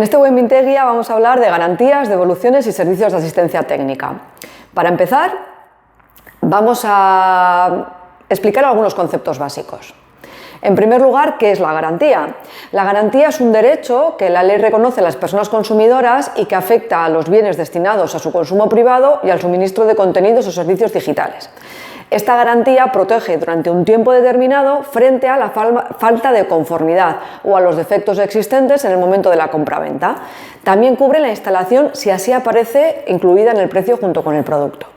En este Buen Mintegia vamos a hablar de garantías, devoluciones y servicios de asistencia técnica. Para empezar, vamos a explicar algunos conceptos básicos. En primer lugar, ¿qué es la garantía? La garantía es un derecho que la ley reconoce a las personas consumidoras y que afecta a los bienes destinados a su consumo privado y al suministro de contenidos o servicios digitales. Esta garantía protege durante un tiempo determinado frente a la falta de conformidad o a los defectos existentes en el momento de la compraventa. También cubre la instalación si así aparece incluida en el precio junto con el producto.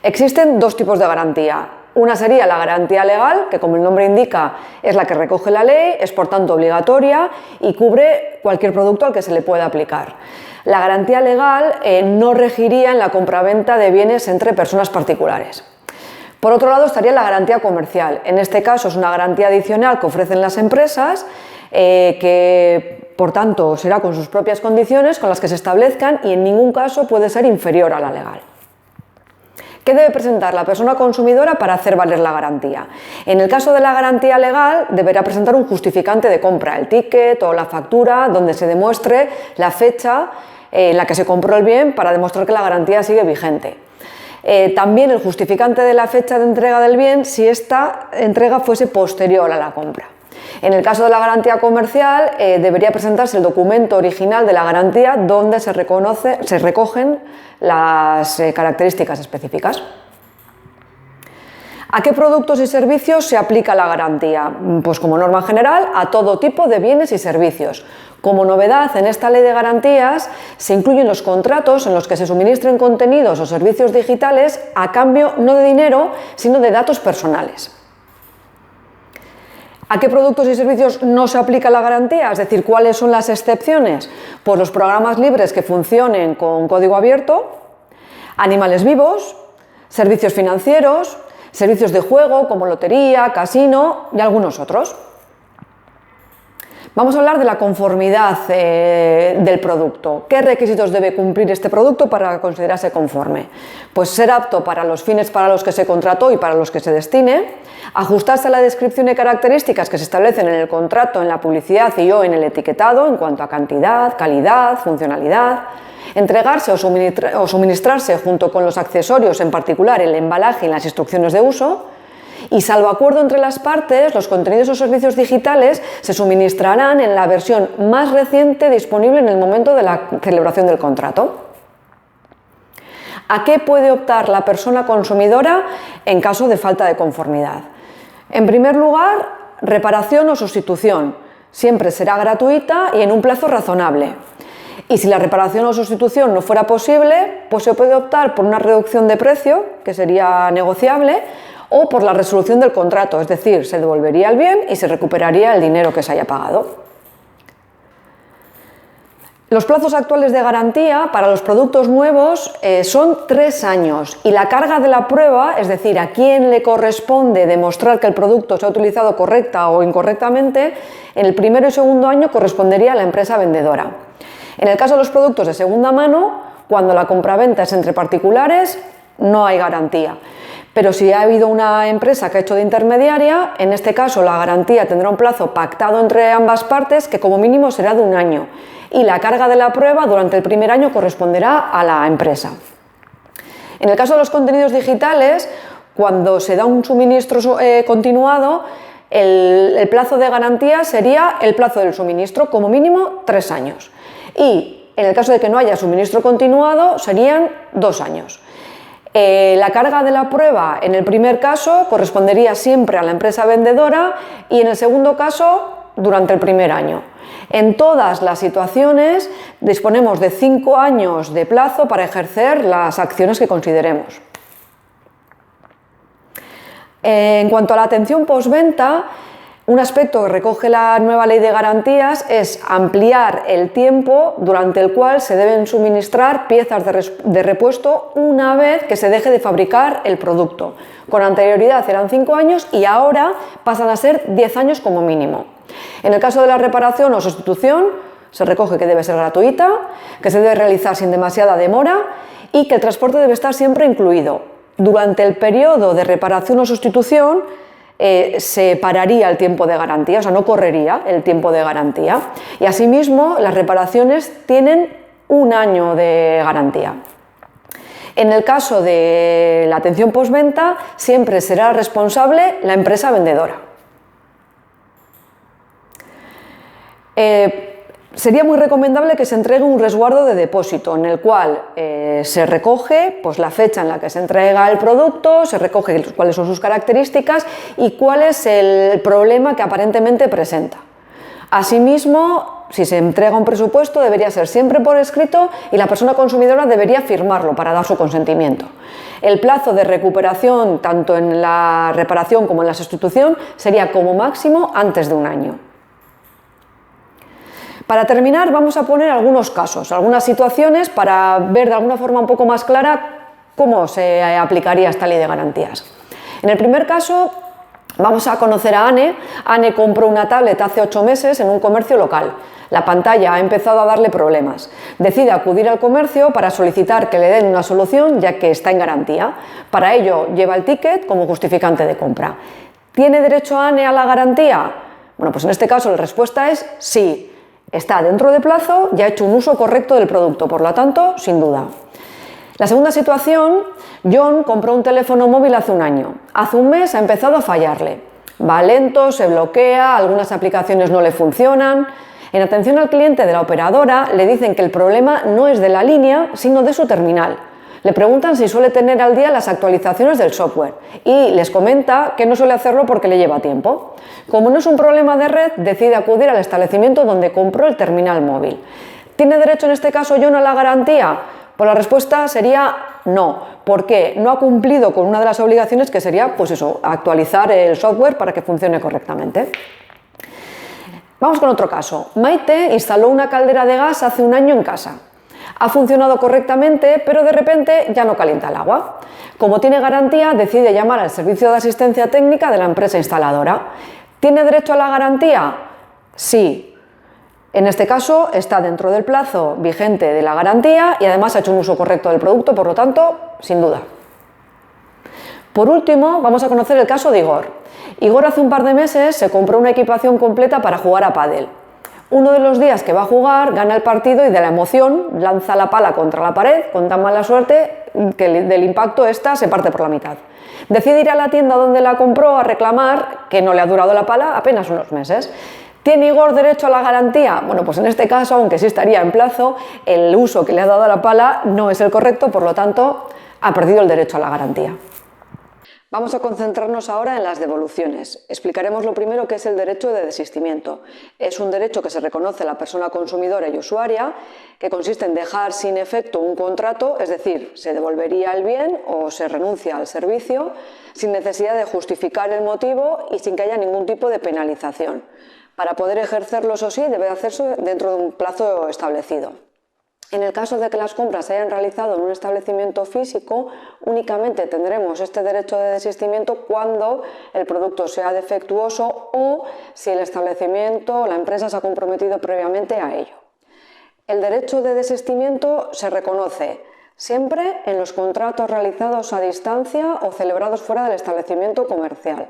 Existen dos tipos de garantía. Una sería la garantía legal, que como el nombre indica es la que recoge la ley, es por tanto obligatoria y cubre cualquier producto al que se le pueda aplicar. La garantía legal no regiría en la compraventa de bienes entre personas particulares. Por otro lado estaría la garantía comercial. En este caso es una garantía adicional que ofrecen las empresas que por tanto será con sus propias condiciones con las que se establezcan y en ningún caso puede ser inferior a la legal. ¿Qué debe presentar la persona consumidora para hacer valer la garantía? En el caso de la garantía legal deberá presentar un justificante de compra, el ticket o la factura donde se demuestre la fecha en la que se compró el bien para demostrar que la garantía sigue vigente. También el justificante de la fecha de entrega del bien si esta entrega fuese posterior a la compra. En el caso de la garantía comercial debería presentarse el documento original de la garantía donde se recogen las características específicas. ¿A qué productos y servicios se aplica la garantía? Pues como norma general a todo tipo de bienes y servicios. Como novedad en esta ley de garantías se incluyen los contratos en los que se suministren contenidos o servicios digitales a cambio no de dinero sino de datos personales. ¿A qué productos y servicios no se aplica la garantía? Es decir, ¿cuáles son las excepciones? Pues los programas libres que funcionen con código abierto, animales vivos, servicios financieros, servicios de juego como lotería, casino y algunos otros. Vamos a hablar de la conformidad del producto. ¿Qué requisitos debe cumplir este producto para considerarse conforme? Pues ser apto para los fines para los que se contrató y para los que se destine, ajustarse a la descripción y características que se establecen en el contrato, en la publicidad y o en el etiquetado en cuanto a cantidad, calidad, funcionalidad, entregarse o suministrarse junto con los accesorios, en particular el embalaje y las instrucciones de uso. Y salvo acuerdo entre las partes, los contenidos o servicios digitales se suministrarán en la versión más reciente disponible en el momento de la celebración del contrato. ¿A qué puede optar la persona consumidora en caso de falta de conformidad? En primer lugar, reparación o sustitución. Siempre será gratuita y en un plazo razonable. Y si la reparación o sustitución no fuera posible, pues se puede optar por una reducción de precio, que sería negociable, o por la resolución del contrato, es decir, se devolvería el bien y se recuperaría el dinero que se haya pagado. Los plazos actuales de garantía para los productos nuevos son 3 años y la carga de la prueba, es decir, a quién le corresponde demostrar que el producto se ha utilizado correcta o incorrectamente, en el primero y segundo año correspondería a la empresa vendedora. En el caso de los productos de segunda mano, cuando la compraventa es entre particulares, no hay garantía. Pero si ha habido una empresa que ha hecho de intermediaria, en este caso la garantía tendrá un plazo pactado entre ambas partes que como mínimo será de 1 año y la carga de la prueba durante el primer año corresponderá a la empresa. En el caso de los contenidos digitales, cuando se da un suministro continuado, el plazo de garantía sería el plazo del suministro, como mínimo 3 años. Y en el caso de que no haya suministro continuado, serían 2 años. La carga de la prueba en el primer caso correspondería siempre a la empresa vendedora y en el segundo caso durante el primer año. En todas las situaciones disponemos de 5 años de plazo para ejercer las acciones que consideremos. En cuanto a la atención postventa, un aspecto que recoge la nueva ley de garantías es ampliar el tiempo durante el cual se deben suministrar piezas de repuesto una vez que se deje de fabricar el producto. Con anterioridad eran 5 años y ahora pasan a ser 10 años como mínimo. En el caso de la reparación o sustitución, se recoge que debe ser gratuita, que se debe realizar sin demasiada demora y que el transporte debe estar siempre incluido. Durante el periodo de reparación o sustitución, se pararía el tiempo de garantía, o sea, no correría el tiempo de garantía. Y asimismo, las reparaciones tienen 1 año de garantía. En el caso de la atención postventa, siempre será responsable la empresa vendedora. Sería muy recomendable que se entregue un resguardo de depósito en el cual se recoge pues, la fecha en la que se entrega el producto, se recoge cuáles son sus características y cuál es el problema que aparentemente presenta. Asimismo, si se entrega un presupuesto, debería ser siempre por escrito y la persona consumidora debería firmarlo para dar su consentimiento. El plazo de recuperación, tanto en la reparación como en la sustitución, sería como máximo antes de 1 año. Para terminar, vamos a poner algunos casos, algunas situaciones para ver de alguna forma un poco más clara cómo se aplicaría esta ley de garantías. En el primer caso, vamos a conocer a Anne. Anne compró una tablet hace 8 meses en un comercio local. La pantalla ha empezado a darle problemas. Decide acudir al comercio para solicitar que le den una solución, ya que está en garantía. Para ello, lleva el ticket como justificante de compra. ¿Tiene derecho Anne a la garantía? Bueno, pues en este caso la respuesta es sí. Está dentro de plazo y ha hecho un uso correcto del producto, por lo tanto, sin duda. La segunda situación, John compró un teléfono móvil hace 1 año. Hace 1 mes ha empezado a fallarle. Va lento, se bloquea, algunas aplicaciones no le funcionan. En atención al cliente de la operadora le dicen que el problema no es de la línea, sino de su terminal. Le preguntan si suele tener al día las actualizaciones del software y les comenta que no suele hacerlo porque le lleva tiempo. Como no es un problema de red, decide acudir al establecimiento donde compró el terminal móvil. ¿Tiene derecho en este caso John a la garantía? Pues la respuesta sería no, porque no ha cumplido con una de las obligaciones que sería, pues eso, actualizar el software para que funcione correctamente. Vamos con otro caso. Maite instaló una caldera de gas hace 1 año en casa. Ha funcionado correctamente, pero de repente ya no calienta el agua. Como tiene garantía, decide llamar al servicio de asistencia técnica de la empresa instaladora. ¿Tiene derecho a la garantía? Sí. En este caso está dentro del plazo vigente de la garantía y además ha hecho un uso correcto del producto, por lo tanto, sin duda. Por último, vamos a conocer el caso de Igor. Igor hace un par de meses se compró una equipación completa para jugar a pádel. Uno de los días que va a jugar, gana el partido y de la emoción lanza la pala contra la pared con tan mala suerte que del impacto esta se parte por la mitad. Decide ir a la tienda donde la compró a reclamar que no le ha durado la pala apenas unos meses. ¿Tiene Igor derecho a la garantía? Bueno, pues en este caso, aunque sí estaría en plazo, el uso que le ha dado a la pala no es el correcto, por lo tanto, ha perdido el derecho a la garantía. Vamos a concentrarnos ahora en las devoluciones. Explicaremos lo primero que es el derecho de desistimiento. Es un derecho que se reconoce a la persona consumidora y usuaria, que consiste en dejar sin efecto un contrato, es decir, se devolvería el bien o se renuncia al servicio, sin necesidad de justificar el motivo y sin que haya ningún tipo de penalización. Para poder ejercerlo, eso sí, debe hacerse dentro de un plazo establecido. En el caso de que las compras se hayan realizado en un establecimiento físico, únicamente tendremos este derecho de desistimiento cuando el producto sea defectuoso o si el establecimiento o la empresa se ha comprometido previamente a ello. El derecho de desistimiento se reconoce siempre en los contratos realizados a distancia o celebrados fuera del establecimiento comercial.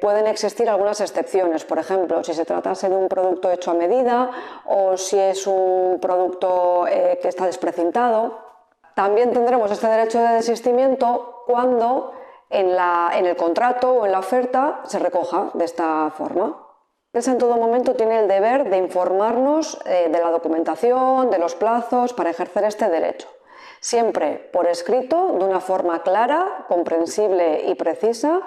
Pueden existir algunas excepciones, por ejemplo, si se tratase de un producto hecho a medida o si es un producto que está desprecintado. También tendremos este derecho de desistimiento cuando en el contrato o en la oferta se recoja de esta forma. La empresa en todo momento tiene el deber de informarnos de la documentación, de los plazos para ejercer este derecho. Siempre por escrito, de una forma clara, comprensible y precisa,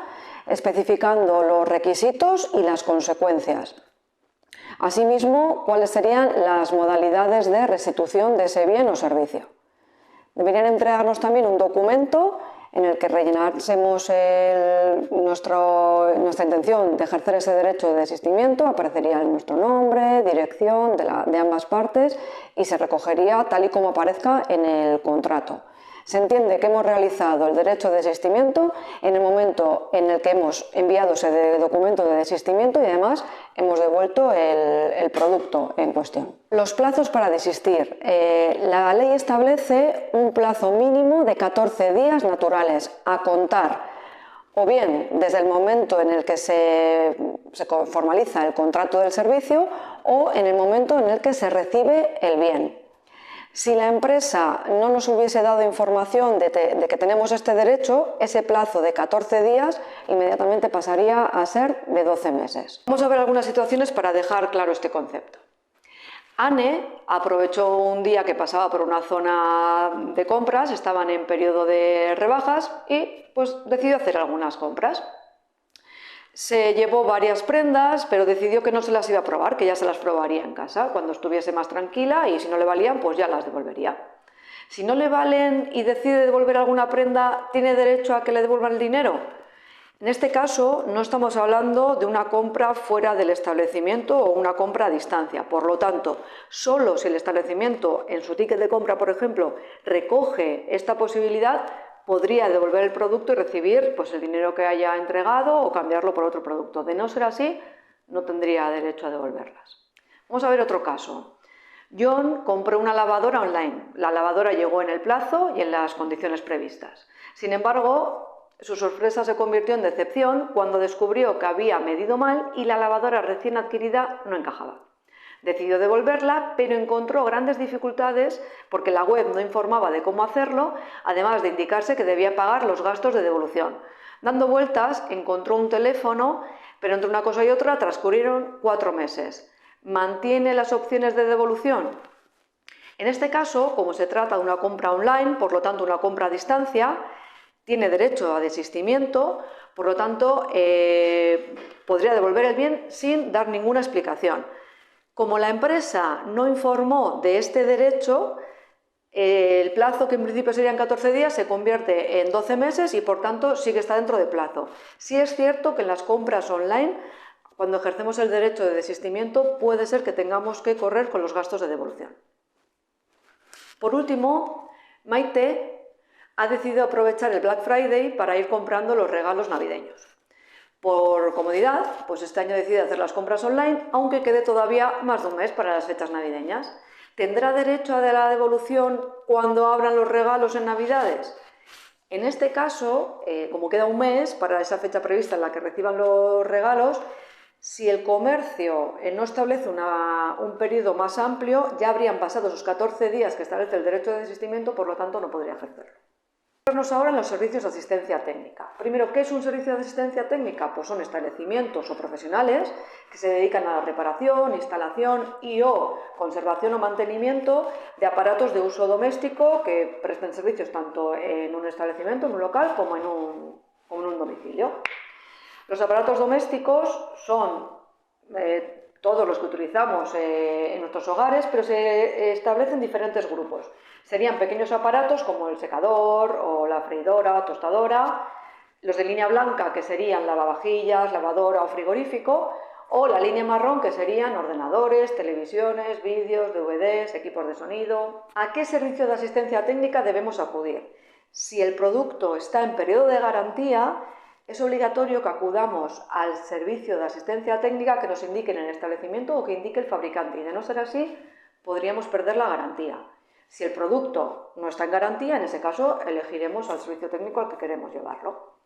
especificando los requisitos y las consecuencias. Asimismo, cuáles serían las modalidades de restitución de ese bien o servicio. Deberían entregarnos también un documento en el que rellenásemos nuestra intención de ejercer ese derecho de desistimiento. Aparecería nuestro nombre, dirección de ambas partes y se recogería tal y como aparezca en el contrato. Se entiende que hemos realizado el derecho de desistimiento en el momento en el que hemos enviado ese documento de desistimiento y además hemos devuelto el producto en cuestión. Los plazos para desistir. La ley establece un plazo mínimo de 14 días naturales a contar o bien desde el momento en el que se formaliza el contrato del servicio o en el momento en el que se recibe el bien. Si la empresa no nos hubiese dado información de que tenemos este derecho, ese plazo de 14 días inmediatamente pasaría a ser de 12 meses. Vamos a ver algunas situaciones para dejar claro este concepto. Anne aprovechó un día que pasaba por una zona de compras, estaban en periodo de rebajas y pues decidió hacer algunas compras. Se llevó varias prendas, pero decidió que no se las iba a probar, que ya se las probaría en casa cuando estuviese más tranquila, y si no le valían, pues ya las devolvería. Si no le valen y decide devolver alguna prenda, ¿tiene derecho a que le devuelvan el dinero? En este caso no estamos hablando de una compra fuera del establecimiento o una compra a distancia. Por lo tanto, solo si el establecimiento en su ticket de compra, por ejemplo, recoge esta posibilidad, podría devolver el producto y recibir pues, el dinero que haya entregado o cambiarlo por otro producto. De no ser así, no tendría derecho a devolverlas. Vamos a ver otro caso. John compró una lavadora online. La lavadora llegó en el plazo y en las condiciones previstas. Sin embargo, su sorpresa se convirtió en decepción cuando descubrió que había medido mal y la lavadora recién adquirida no encajaba. Decidió devolverla, pero encontró grandes dificultades porque la web no informaba de cómo hacerlo, además de indicarse que debía pagar los gastos de devolución. Dando vueltas, encontró un teléfono, pero entre una cosa y otra transcurrieron 4 meses. ¿Mantiene las opciones de devolución? En este caso, como se trata de una compra online, por lo tanto una compra a distancia, tiene derecho a desistimiento, por lo tanto podría devolver el bien sin dar ninguna explicación. Como la empresa no informó de este derecho, el plazo, que en principio serían 14 días, se convierte en 12 meses y por tanto sí que está dentro de plazo. Sí es cierto que en las compras online, cuando ejercemos el derecho de desistimiento, puede ser que tengamos que correr con los gastos de devolución. Por último, Maite ha decidido aprovechar el Black Friday para ir comprando los regalos navideños. Por comodidad, pues este año decide hacer las compras online, aunque quede todavía más de un mes para las fechas navideñas. ¿Tendrá derecho a la devolución cuando abran los regalos en Navidades? En este caso, como queda un mes para esa fecha prevista en la que reciban los regalos, si el comercio no establece un periodo más amplio, ya habrían pasado esos 14 días que establece el derecho de desistimiento, por lo tanto no podría ejercerlo. Vamos ahora en los servicios de asistencia técnica. Primero, ¿qué es un servicio de asistencia técnica? Pues son establecimientos o profesionales que se dedican a la reparación, instalación o conservación o mantenimiento de aparatos de uso doméstico que presten servicios tanto en un establecimiento, en un local, como en un domicilio. Los aparatos domésticos son todos los que utilizamos en nuestros hogares, pero se establecen diferentes grupos. Serían pequeños aparatos como el secador o la freidora, tostadora, los de línea blanca, que serían lavavajillas, lavadora o frigorífico, o la línea marrón, que serían ordenadores, televisiones, vídeos, DVDs, equipos de sonido. ¿A qué servicio de asistencia técnica debemos acudir? Si el producto está en periodo de garantía, es obligatorio que acudamos al servicio de asistencia técnica que nos indique en el establecimiento o que indique el fabricante, y de no ser así, podríamos perder la garantía. Si el producto no está en garantía, en ese caso elegiremos al servicio técnico al que queremos llevarlo.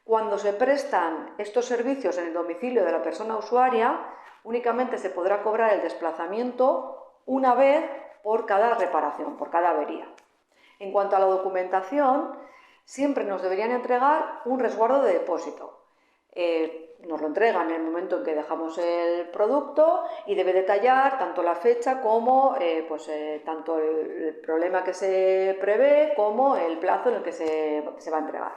Cuando se prestan estos servicios en el domicilio de la persona usuaria, únicamente se podrá cobrar el desplazamiento una vez por cada reparación, por cada avería. En cuanto a la documentación, siempre nos deberían entregar un resguardo de depósito. Nos lo entregan en el momento en que dejamos el producto y debe detallar tanto la fecha como tanto el problema que se prevé como el plazo en el que se va a entregar.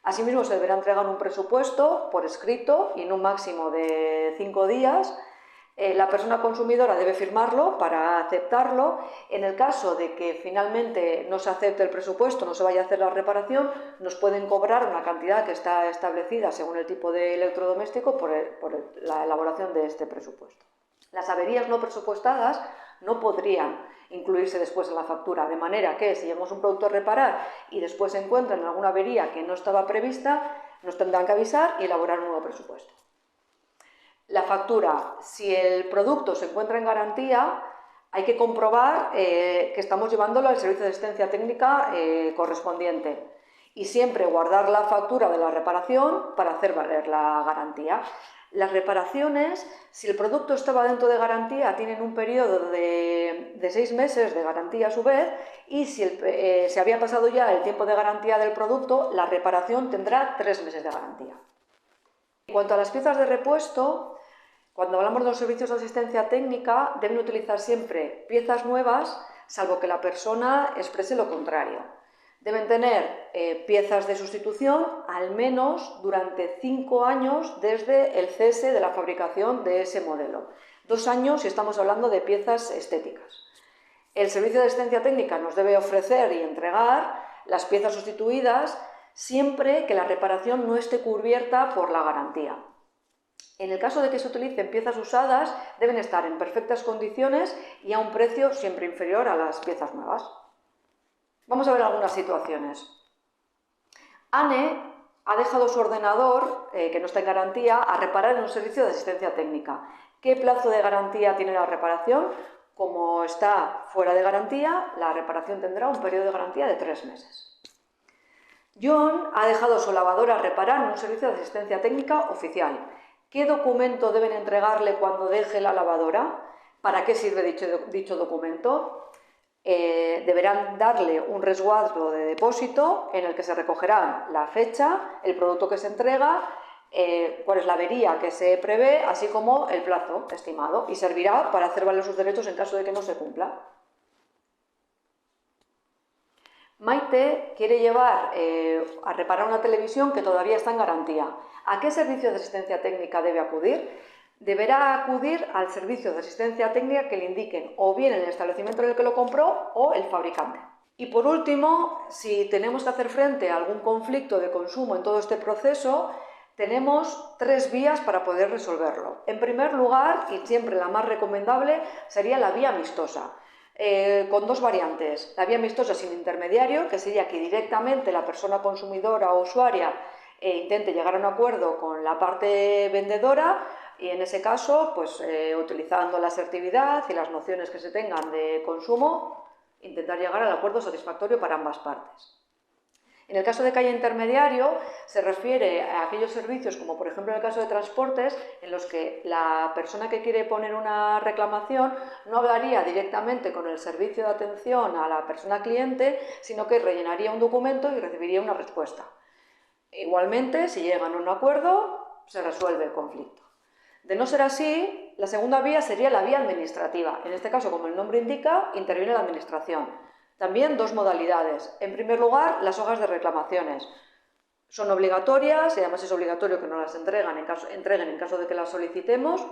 Asimismo, se deberá entregar un presupuesto por escrito y en un máximo de 5 días. La persona consumidora debe firmarlo para aceptarlo. En el caso de que finalmente no se acepte el presupuesto, no se vaya a hacer la reparación, nos pueden cobrar una cantidad que está establecida según el tipo de electrodoméstico por la elaboración de este presupuesto. Las averías no presupuestadas no podrían incluirse después en la factura, de manera que si llevamos un producto a reparar y después se encuentran alguna avería que no estaba prevista, nos tendrán que avisar y elaborar un nuevo presupuesto. La factura, si el producto se encuentra en garantía, hay que comprobar que estamos llevándolo al servicio de asistencia técnica correspondiente. y siempre guardar la factura de la reparación para hacer valer la garantía. Las reparaciones, si el producto estaba dentro de garantía, tienen un periodo de 6 meses de garantía a su vez, y si se había pasado ya el tiempo de garantía del producto, la reparación tendrá 3 meses de garantía. En cuanto a las piezas de repuesto, cuando hablamos de los servicios de asistencia técnica, deben utilizar siempre piezas nuevas, salvo que la persona exprese lo contrario. Deben tener piezas de sustitución al menos durante 5 años desde el cese de la fabricación de ese modelo. 2 años si estamos hablando de piezas estéticas. El servicio de asistencia técnica nos debe ofrecer y entregar las piezas sustituidas siempre que la reparación no esté cubierta por la garantía. En el caso de que se utilicen piezas usadas, deben estar en perfectas condiciones y a un precio siempre inferior a las piezas nuevas. Vamos a ver algunas situaciones. Anne ha dejado su ordenador, que no está en garantía, a reparar en un servicio de asistencia técnica. ¿Qué plazo de garantía tiene la reparación? Como está fuera de garantía, la reparación tendrá un periodo de garantía de 3 meses. John ha dejado su lavadora a reparar en un servicio de asistencia técnica oficial. ¿Qué documento deben entregarle cuando deje la lavadora? ¿Para qué sirve dicho documento? Deberán darle un resguardo de depósito en el que se recogerá la fecha, el producto que se entrega, cuál es la avería que se prevé, así como el plazo estimado, y servirá para hacer valer sus derechos en caso de que no se cumpla. Maite quiere llevar a reparar una televisión que todavía está en garantía. ¿A qué servicio de asistencia técnica debe acudir? Deberá acudir al servicio de asistencia técnica que le indiquen o bien el establecimiento en el que lo compró o el fabricante. Y por último, si tenemos que hacer frente a algún conflicto de consumo en todo este proceso, tenemos 3 vías para poder resolverlo. En primer lugar, y siempre la más recomendable, sería la vía amistosa. Con 2 variantes. La vía amistosa sin intermediario, que sería que directamente la persona consumidora o usuaria intente llegar a un acuerdo con la parte vendedora, y en ese caso, pues utilizando la asertividad y las nociones que se tengan de consumo, intentar llegar al acuerdo satisfactorio para ambas partes. En el caso de que haya intermediario, se refiere a aquellos servicios, como por ejemplo en el caso de transportes, en los que la persona que quiere poner una reclamación no hablaría directamente con el servicio de atención a la persona cliente, sino que rellenaría un documento y recibiría una respuesta. Igualmente, si llegan a un acuerdo, se resuelve el conflicto. De no ser así, la segunda vía sería la vía administrativa. En este caso, como el nombre indica, interviene la administración. También 2 modalidades. En primer lugar, las hojas de reclamaciones. Son obligatorias y además es obligatorio que nos las entreguen en caso de que las solicitemos.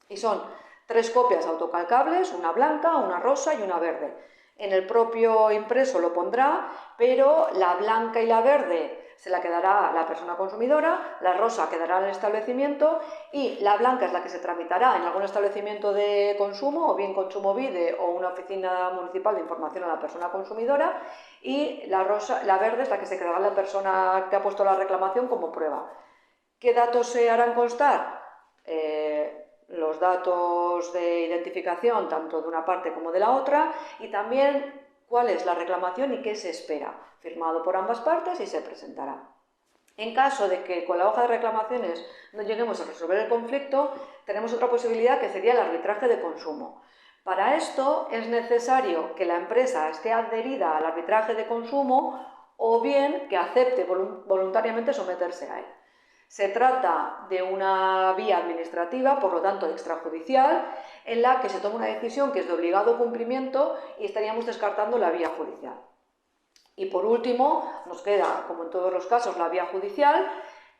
Y son 3 copias autocalcables, una blanca, una rosa y una verde. En el propio impreso lo pondrá, pero la blanca y la verde se la quedará la persona consumidora, la rosa quedará en el establecimiento y la blanca es la que se tramitará en algún establecimiento de consumo, o bien Kontsumobide o una oficina municipal de información a la persona consumidora, y la verde es la que se quedará la persona que ha puesto la reclamación como prueba. ¿Qué datos se harán constar? Los datos de identificación tanto de una parte como de la otra, y también cuál es la reclamación y qué se espera, firmado por ambas partes y se presentará. En caso de que con la hoja de reclamaciones no lleguemos a resolver el conflicto, tenemos otra posibilidad que sería el arbitraje de consumo. Para esto es necesario que la empresa esté adherida al arbitraje de consumo o bien que acepte voluntariamente someterse a él. Se trata de una vía administrativa, por lo tanto extrajudicial, en la que se toma una decisión que es de obligado cumplimiento y estaríamos descartando la vía judicial. Y por último, nos queda, como en todos los casos, la vía judicial,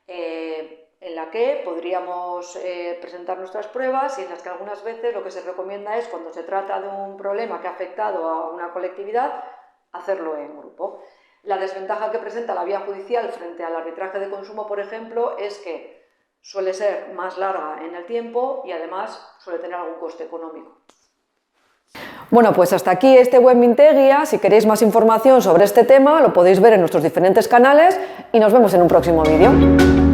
en la que podríamos presentar nuestras pruebas y en las que algunas veces lo que se recomienda es, cuando se trata de un problema que ha afectado a una colectividad, hacerlo en grupo. La desventaja que presenta la vía judicial frente al arbitraje de consumo, por ejemplo, es que suele ser más larga en el tiempo y además suele tener algún coste económico. Bueno, pues hasta aquí este web Minteguía. Si queréis más información sobre este tema, lo podéis ver en nuestros diferentes canales y nos vemos en un próximo vídeo.